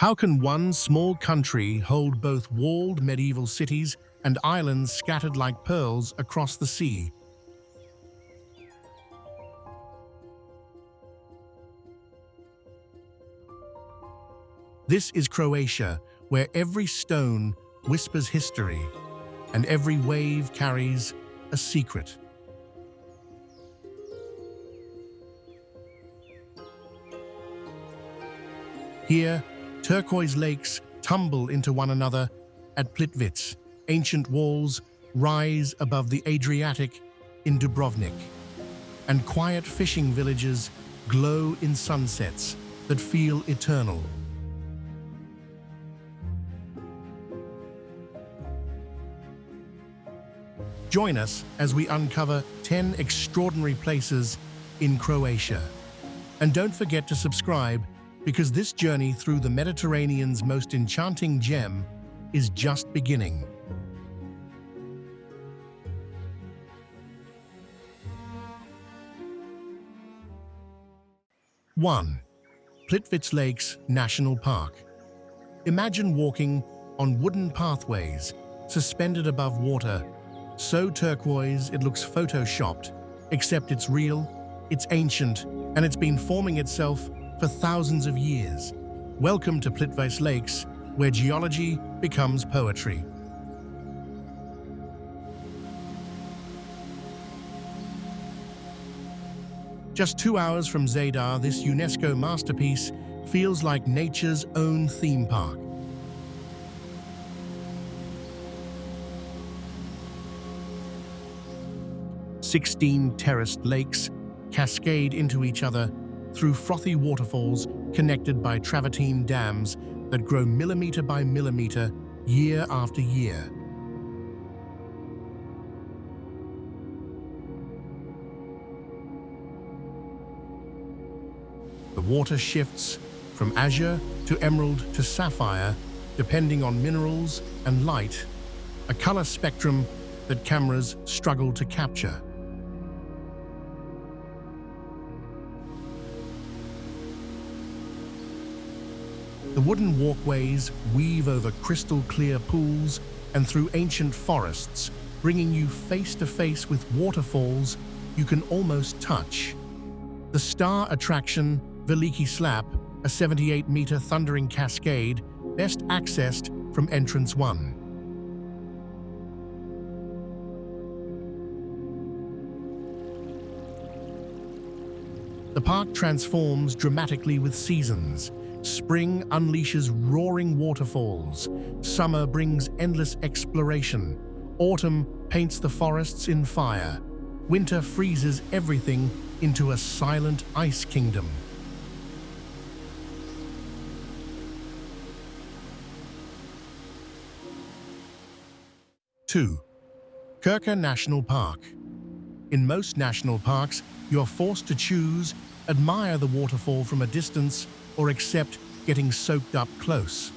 How can one small country hold both walled medieval cities and islands scattered like pearls across the sea? This is Croatia, where every stone whispers history and every wave carries a secret. Here, turquoise lakes tumble into one another at Plitvice. Ancient walls rise above the Adriatic in Dubrovnik, and quiet fishing villages glow in sunsets that feel eternal. Join us as we uncover 10 extraordinary places in Croatia. And don't forget to subscribe, because this journey through the Mediterranean's most enchanting gem is just beginning. One, Plitvice Lakes National Park. Imagine walking on wooden pathways suspended above water, so turquoise it looks photoshopped, except it's real, it's ancient, and it's been forming itself for thousands of years. Welcome to Plitvice Lakes, where geology becomes poetry. Just 2 hours from Zadar, this UNESCO masterpiece feels like nature's own theme park. Sixteen terraced lakes cascade into each other through frothy waterfalls connected by travertine dams that grow millimeter by millimeter, year after year. The water shifts from azure to emerald to sapphire, depending on minerals and light, a color spectrum that cameras struggle to capture. The wooden walkways weave over crystal-clear pools and through ancient forests, bringing you face-to-face with waterfalls you can almost touch. The star attraction, Veliki Slap, a 78-meter thundering cascade, best accessed from entrance 1. The park transforms dramatically with seasons. Spring unleashes roaring waterfalls. Summer brings endless exploration. Autumn paints the forests in fire. Winter freezes everything into a silent ice kingdom. Two, Krka National Park. In most national parks, you're forced to choose, admire the waterfall from a distance, or accept getting soaked up close.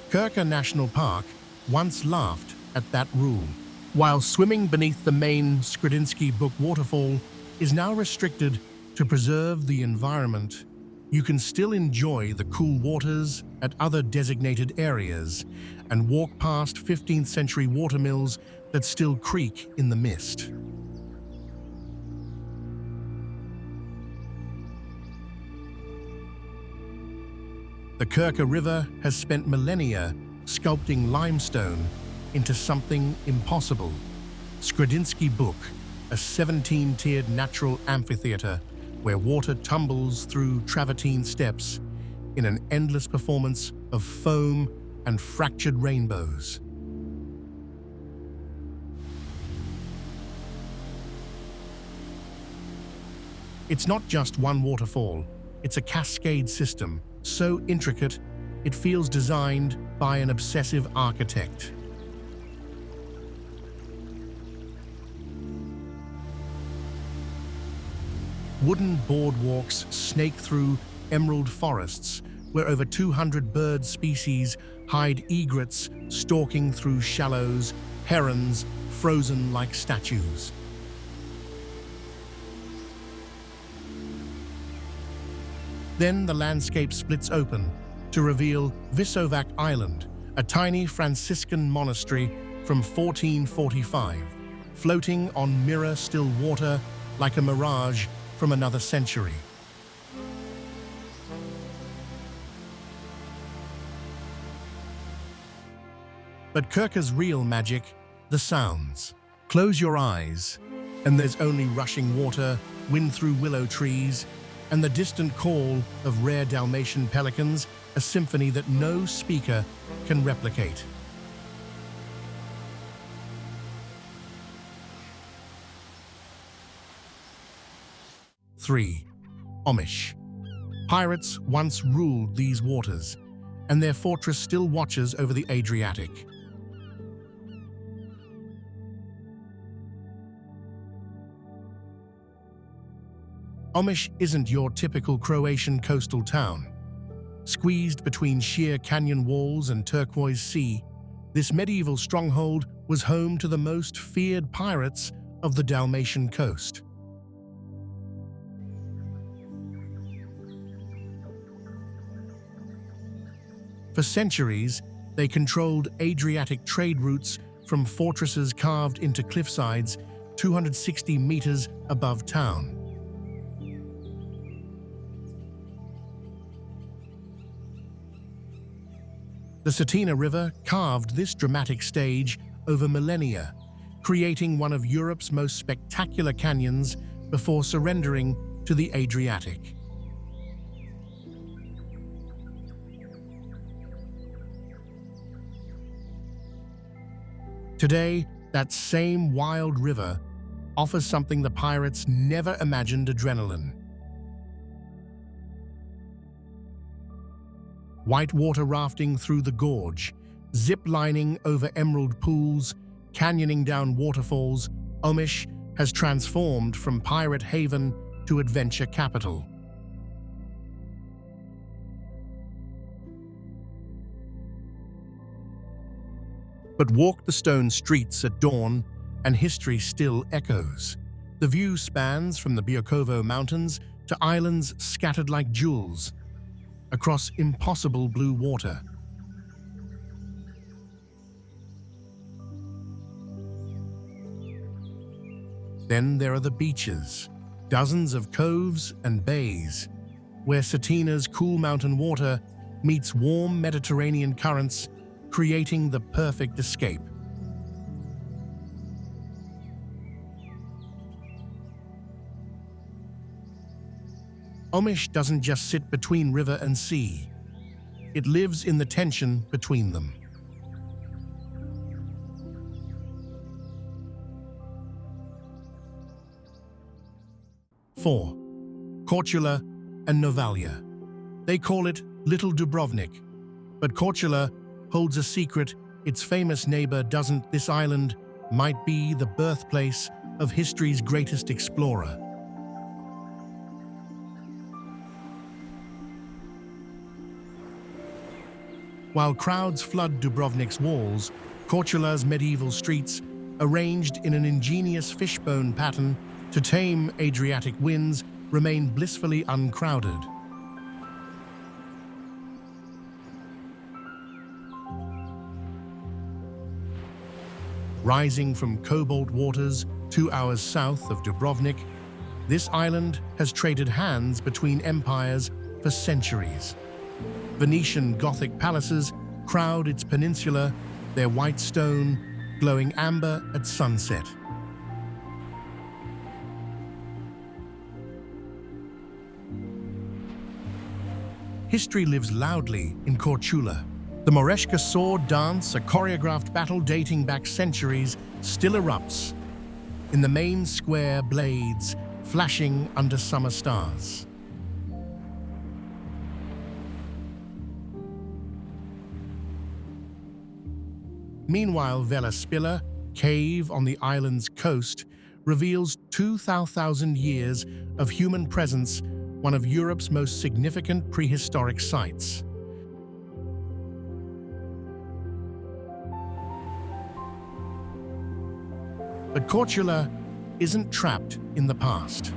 Krka National Park once laughed at that rule. While swimming beneath the main Skredinsky Buk waterfall is now restricted to preserve the environment, you can still enjoy the cool waters at other designated areas and walk past 15th century watermills that still creak in the mist. The Krka River has spent millennia sculpting limestone into something impossible. Skredinsky Buk, a 17-tiered natural amphitheater where water tumbles through travertine steps in an endless performance of foam and fractured rainbows. It's not just one waterfall, it's a cascade system, so intricate it feels designed by an obsessive architect. Wooden boardwalks snake through emerald forests, where over 200 bird species hide egrets stalking through shallows, herons frozen like statues. Then the landscape splits open to reveal Visovac Island, a tiny Franciscan monastery from 1445, floating on mirror-still water like a mirage from another century. But Krka's real magic, the sounds. Close your eyes, and there's only rushing water, wind through willow trees, and the distant call of rare Dalmatian pelicans, a symphony that no speaker can replicate. Three, Omiš. Pirates once ruled these waters, and their fortress still watches over the Adriatic. Omiš isn't your typical Croatian coastal town. Squeezed between sheer canyon walls and turquoise sea, this medieval stronghold was home to the most feared pirates of the Dalmatian coast. For centuries, they controlled Adriatic trade routes from fortresses carved into cliffsides 260 meters above town. The Cetina River carved this dramatic stage over millennia, creating one of Europe's most spectacular canyons before surrendering to the Adriatic. Today, that same wild river offers something the pirates never imagined: adrenaline. Whitewater rafting through the gorge, zip-lining over emerald pools, canyoning down waterfalls, Omiš has transformed from pirate haven to adventure capital. But walk the stone streets at dawn, and history still echoes. The view spans from the Biokovo Mountains to islands scattered like jewels across impossible blue water. Then there are the beaches, dozens of coves and bays, where Cetina's cool mountain water meets warm Mediterranean currents, creating the perfect escape. Omiš doesn't just sit between river and sea. It lives in the tension between them. Four, Korčula and Novalja. They call it Little Dubrovnik, but Korčula holds a secret its famous neighbor doesn't. This island might be the birthplace of history's greatest explorer. While crowds flood Dubrovnik's walls, Korčula's medieval streets, arranged in an ingenious fishbone pattern to tame Adriatic winds, remain blissfully uncrowded. Rising from cobalt waters 2 hours south of Dubrovnik, this island has traded hands between empires for centuries. Venetian Gothic palaces crowd its peninsula, their white stone glowing amber at sunset. History lives loudly in Korčula. The Moreška sword dance, a choreographed battle dating back centuries, still erupts in the main square, blades flashing under summer stars. Meanwhile, Vela Spilla, cave on the island's coast, reveals 2,000 years of human presence, one of Europe's most significant prehistoric sites. But Korčula isn't trapped in the past.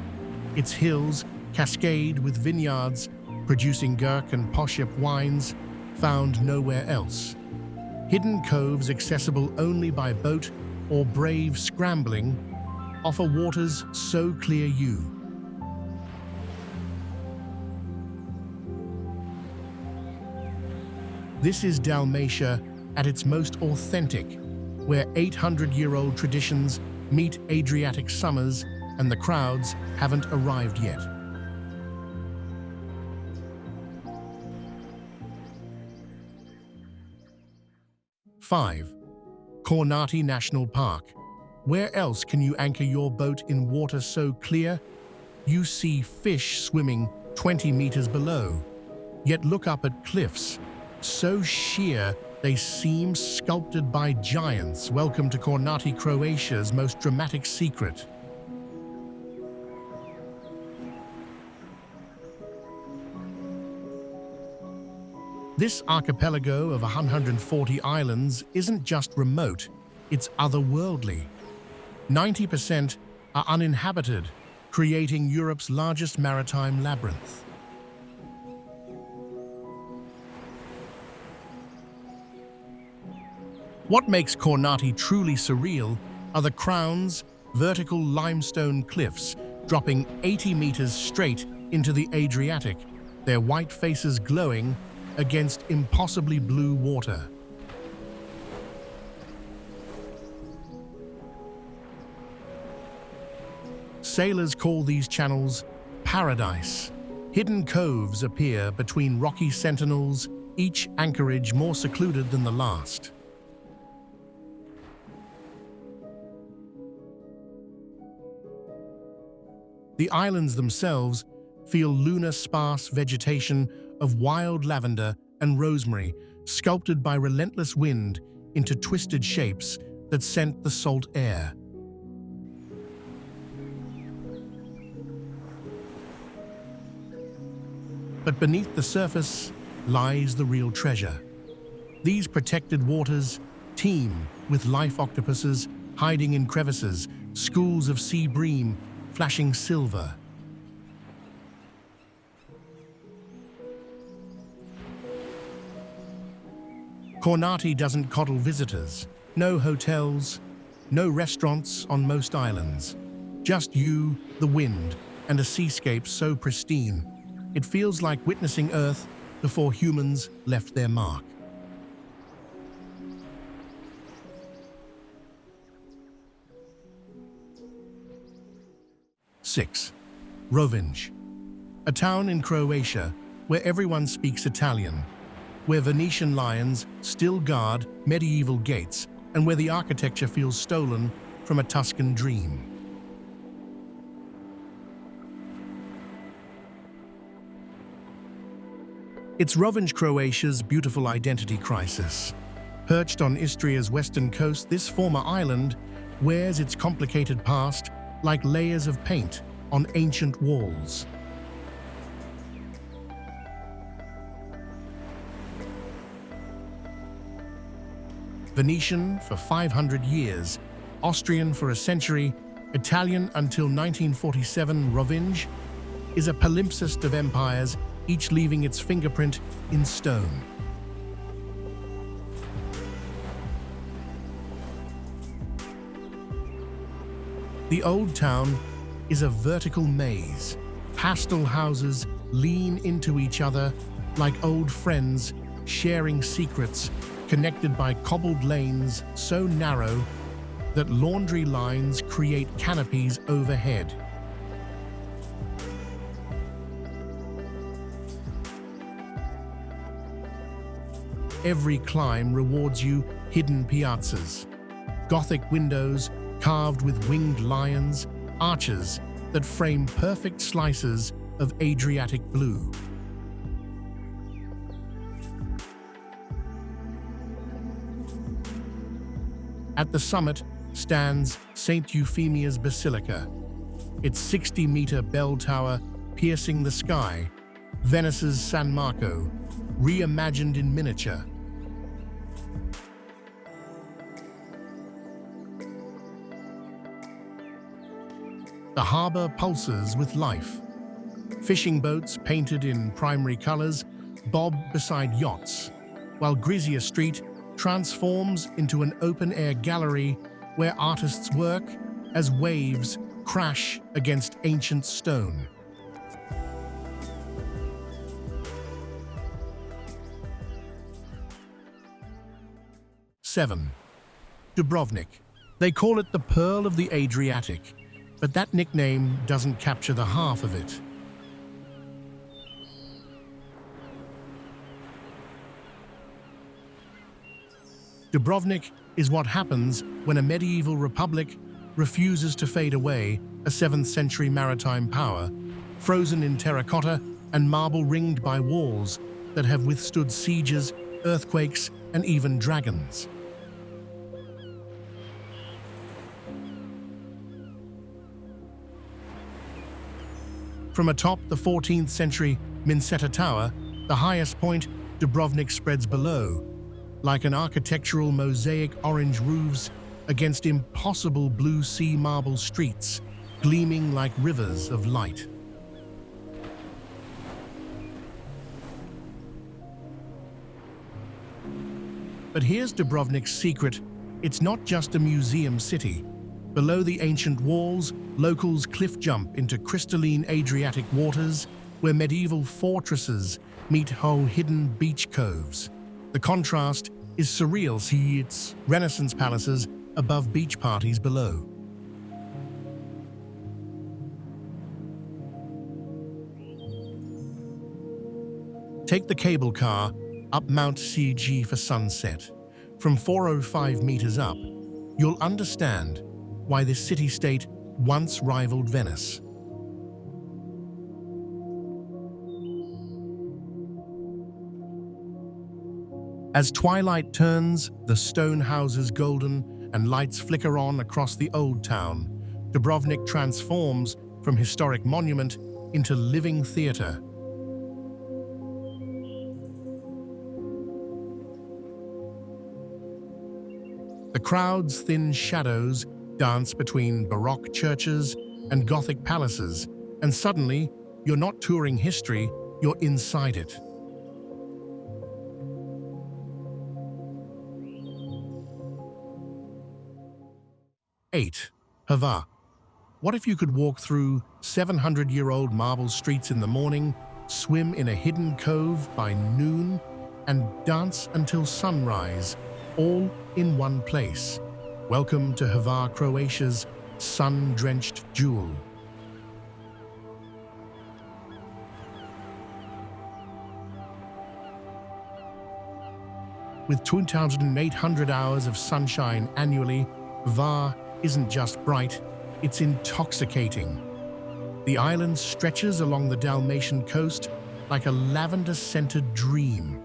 Its hills cascade with vineyards, producing Krka and Poshep wines found nowhere else. Hidden coves accessible only by boat or brave scrambling offer waters so clear you. This is Dalmatia at its most authentic, where 800-year-old traditions meet Adriatic summers and the crowds haven't arrived yet. Five, Kornati National Park. Where else can you anchor your boat in water so clear you see fish swimming 20 meters below? Yet look up at cliffs so sheer they seem sculpted by giants. Welcome to Kornati, Croatia's most dramatic secret. This archipelago of 140 islands isn't just remote, it's otherworldly. 90% are uninhabited, creating Europe's largest maritime labyrinth. What makes Kornati truly surreal are the Crown's vertical limestone cliffs dropping 80 meters straight into the Adriatic, their white faces glowing against impossibly blue water. Sailors call these channels paradise. Hidden coves appear between rocky sentinels, each anchorage more secluded than the last. The islands themselves feel lunar sparse vegetation of wild lavender and rosemary, sculpted by relentless wind into twisted shapes that scent the salt air. But beneath the surface lies the real treasure. These protected waters teem with life octopuses hiding in crevices, schools of sea bream flashing silver. Kornati doesn't coddle visitors. No hotels, no restaurants on most islands. Just you, the wind, and a seascape so pristine, it feels like witnessing Earth before humans left their mark. 6. Rovinj, a town in Croatia where everyone speaks Italian, where Venetian lions still guard medieval gates, and where the architecture feels stolen from a Tuscan dream. It's Rovinj, Croatia's beautiful identity crisis. Perched on Istria's western coast, this former island wears its complicated past like layers of paint on ancient walls. Venetian for 500 years, Austrian for a century, Italian until 1947, Rovinj is a palimpsest of empires, each leaving its fingerprint in stone. The old town is a vertical maze. Pastel houses lean into each other like old friends, sharing secrets, connected by cobbled lanes so narrow that laundry lines create canopies overhead. Every climb rewards you hidden piazzas, Gothic windows carved with winged lions, arches that frame perfect slices of Adriatic blue. At the summit stands St. Euphemia's Basilica, its 60-meter bell tower piercing the sky, Venice's San Marco, reimagined in miniature. The harbor pulses with life. Fishing boats painted in primary colors bob beside yachts, while Grizia Street transforms into an open-air gallery where artists work as waves crash against ancient stone. Seven. Dubrovnik. They call it the Pearl of the Adriatic, but that nickname doesn't capture the half of it. Dubrovnik is what happens when a medieval republic refuses to fade away, a 7th century maritime power, frozen in terracotta and marble ringed by walls that have withstood sieges, earthquakes, and even dragons. From atop the 14th century Minseta Tower, the highest point, Dubrovnik spreads below, like an architectural mosaic, orange roofs against impossible blue sea marble streets, gleaming like rivers of light. But here's Dubrovnik's secret. It's not just a museum city. Below the ancient walls, locals cliff jump into crystalline Adriatic waters where medieval fortresses meet whole hidden beach coves. The contrast is surreal. See, it's Renaissance palaces above beach parties below. Take the cable car up Mount CG for sunset. From 405 meters up, you'll understand why this city-state once rivaled Venice. As twilight turns, the stone houses golden and lights flicker on across the old town, Dubrovnik transforms from historic monument into living theater. The crowd's thin shadows dance between Baroque churches and Gothic palaces, and suddenly, you're not touring history, you're inside it. Eight. Hvar. What if you could walk through 700-year-old marble streets in the morning, swim in a hidden cove by noon, and dance until sunrise, all in one place? Welcome to Hvar, Croatia's sun-drenched jewel. With 2,800 hours of sunshine annually, Hvar isn't just bright, it's intoxicating. The island stretches along the Dalmatian coast like a lavender-scented dream,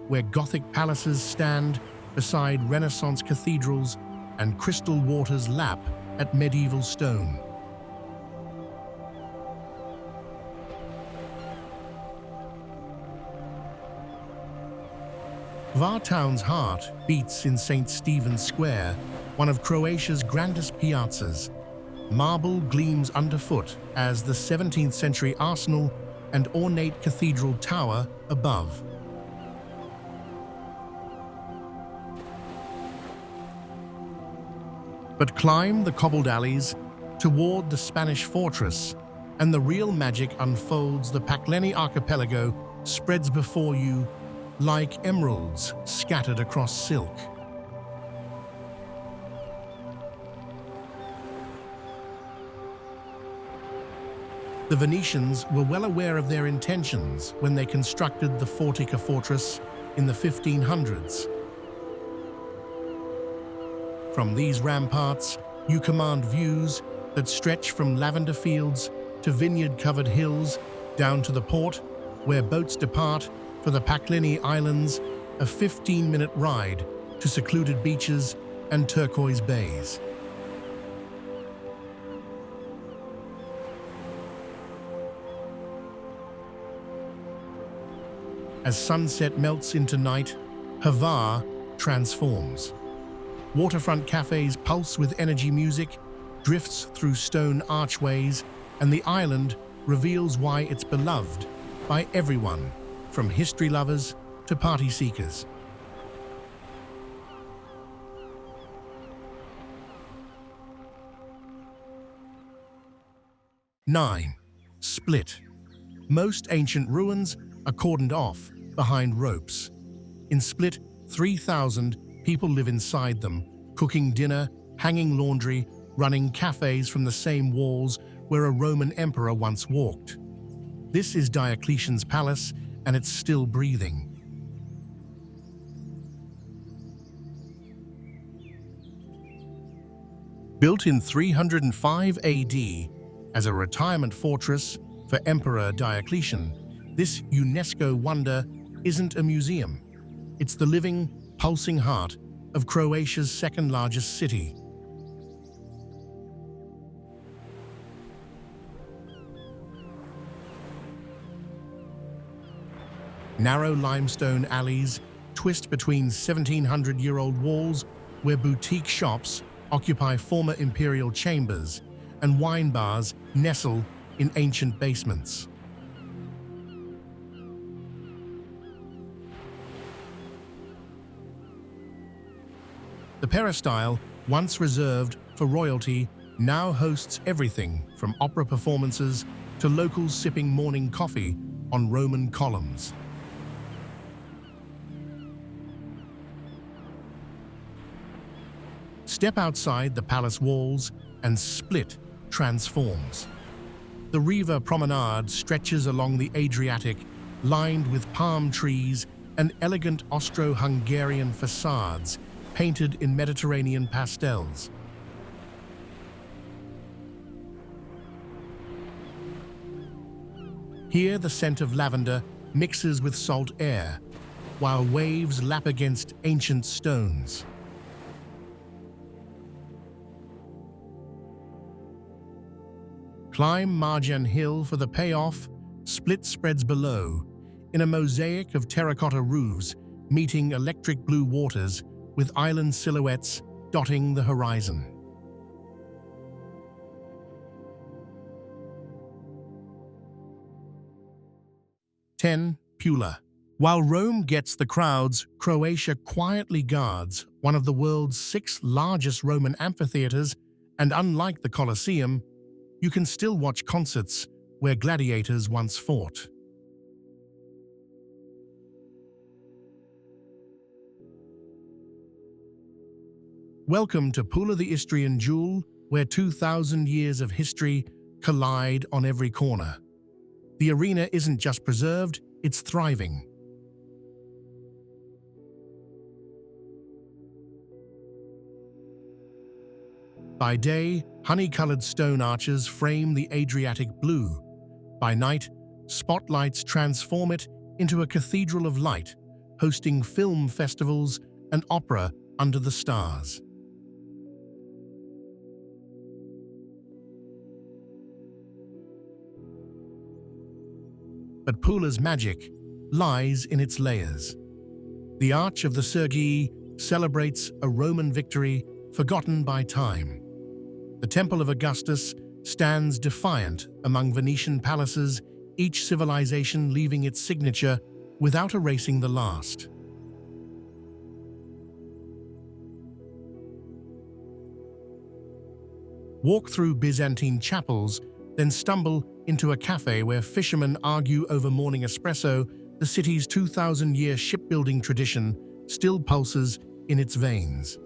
where Gothic palaces stand beside Renaissance cathedrals and crystal waters lap at medieval stone. Hvar town's heart beats in St. Stephen's Square, one of Croatia's grandest piazzas. Marble gleams underfoot as the 17th century arsenal and ornate cathedral tower above. But climb the cobbled alleys toward the Spanish fortress, and the real magic unfolds. The Pakleni archipelago spreads before you like emeralds scattered across silk. The Venetians were well aware of their intentions when they constructed the Fortica fortress in the 1500s. From these ramparts, you command views that stretch from lavender fields to vineyard-covered hills down to the port, where boats depart for the Pakleni Islands, a 15-minute ride to secluded beaches and turquoise bays. As sunset melts into night, Hvar transforms. Waterfront cafes pulse with energy music, drifts through stone archways, and the island reveals why it's beloved by everyone, from history lovers to party seekers. 9. Split. Most ancient ruins are cordoned off behind ropes. In Split, 3,000 people live inside them, cooking dinner, hanging laundry, running cafes from the same walls where a Roman emperor once walked. This is Diocletian's palace, and it's still breathing. Built in 305 AD as a retirement fortress for Emperor Diocletian, this UNESCO wonder isn't a museum. It's the living, pulsing heart of Croatia's second-largest city. Narrow limestone alleys twist between 1,700-year-old walls where boutique shops occupy former imperial chambers and wine bars nestle in ancient basements. The peristyle, once reserved for royalty, now hosts everything from opera performances to locals sipping morning coffee on Roman columns. Step outside the palace walls and Split transforms. The Riva promenade stretches along the Adriatic, lined with palm trees and elegant Austro-Hungarian facades painted in Mediterranean pastels. Here, the scent of lavender mixes with salt air, while waves lap against ancient stones. Climb Marjan Hill for the payoff. Split spreads below, in a mosaic of terracotta roofs meeting electric blue waters with island silhouettes dotting the horizon. Pula. While Rome gets the crowds, Croatia quietly guards one of the world's 6 largest Roman amphitheaters, and unlike the Colosseum, you can still watch concerts where gladiators once fought. Welcome to Pula, the Istrian jewel, where 2,000 years of history collide on every corner. The arena isn't just preserved, it's thriving. By day, honey-colored stone arches frame the Adriatic blue. By night, spotlights transform it into a cathedral of light, hosting film festivals and opera under the stars. But Pula's magic lies in its layers. The Arch of the Sergii celebrates a Roman victory forgotten by time. The Temple of Augustus stands defiant among Venetian palaces, each civilization leaving its signature without erasing the last. Walk through Byzantine chapels, then stumble into a cafe where fishermen argue over morning espresso. The city's 2,000-year shipbuilding tradition still pulses in its veins.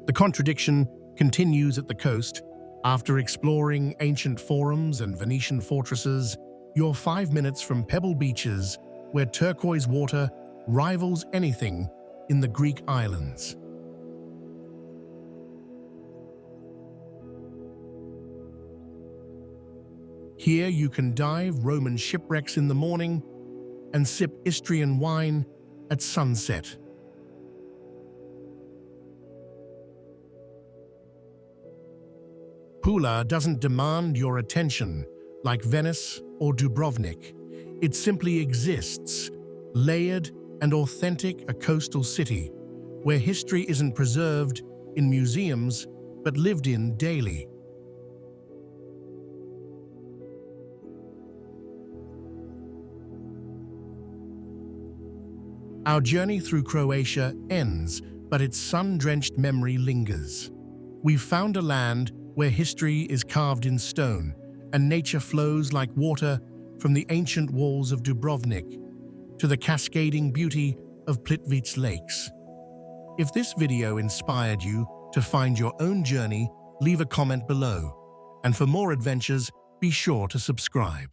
The contradiction continues at the coast. After exploring ancient forums and Venetian fortresses, you're 5 minutes from pebble beaches where turquoise water rivals anything in the Greek islands. Here you can dive Roman shipwrecks in the morning and sip Istrian wine at sunset. Pula doesn't demand your attention like Venice or Dubrovnik. It simply exists, layered and authentic, a coastal city where history isn't preserved, in museums, but lived in daily. Our journey through Croatia ends, but its sun-drenched memory lingers. We've found a land where history is carved in stone and nature flows like water from the ancient walls of Dubrovnik to the cascading beauty of Plitvice Lakes. If this video inspired you to find your own journey, leave a comment below. And for more adventures, be sure to subscribe.